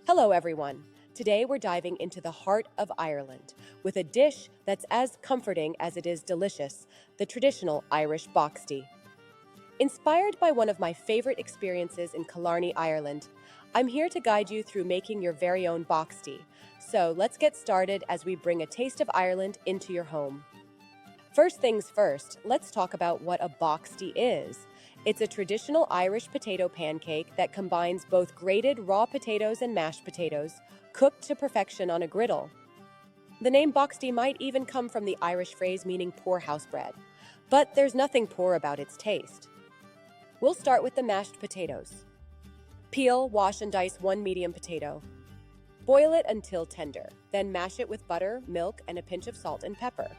Hello, everyone. Today we're diving into the heart of Ireland with a dish that's as comforting as it is delicious, the traditional Irish Boxty. Inspired by one of my favorite experiences in Killarney, Ireland, I'm here to guide you through making your very own Boxty. So let's get started as we bring a taste of Ireland into your home. First things first, let's talk about what a boxty is. It's a traditional Irish potato pancake that combines both grated raw potatoes and mashed potatoes, cooked to perfection on a griddle. The name boxty might even come from the Irish phrase meaning poor house bread, but there's nothing poor about its taste. We'll start with the mashed potatoes. Peel, wash, and dice one medium potato. Boil it until tender, then mash it with butter, milk, and a pinch of salt and pepper.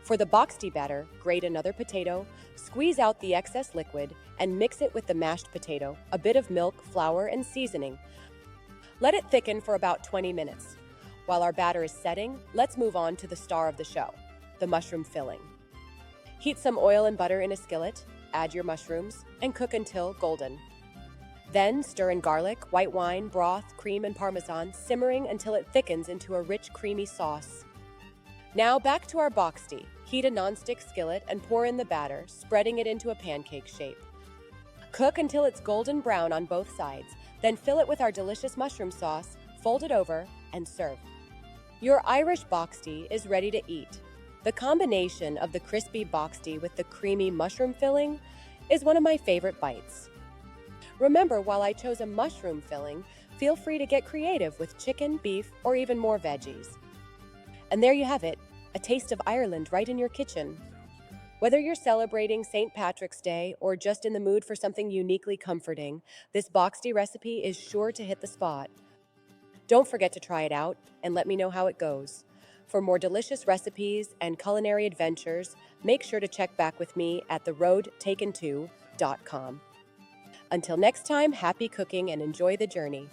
For the boxty batter, grate another potato, squeeze out the excess liquid, and mix it with the mashed potato, a bit of milk, flour, and seasoning. Let it thicken for about 20 minutes. While our batter is setting, let's move on to the star of the show, the mushroom filling. Heat some oil and butter in a skillet, add your mushrooms, and cook until golden. Then stir in garlic, white wine, broth, cream, and parmesan, simmering until it thickens into a rich, creamy sauce. Now back to our boxty. Heat a nonstick skillet and pour in the batter, spreading it into a pancake shape. Cook until it's golden brown on both sides, then fill it with our delicious mushroom sauce, fold it over, and serve. Your Irish boxty is ready to eat. The combination of the crispy boxty with the creamy mushroom filling is one of my favorite bites. Remember, while I chose a mushroom filling, feel free to get creative with chicken, beef, or even more veggies. And there you have it, a taste of Ireland right in your kitchen. Whether you're celebrating St. Patrick's Day or just in the mood for something uniquely comforting, this boxty recipe is sure to hit the spot. Don't forget to try it out and let me know how it goes. For more delicious recipes and culinary adventures, make sure to check back with me at theroadtaken2.com. Until next time, happy cooking and enjoy the journey.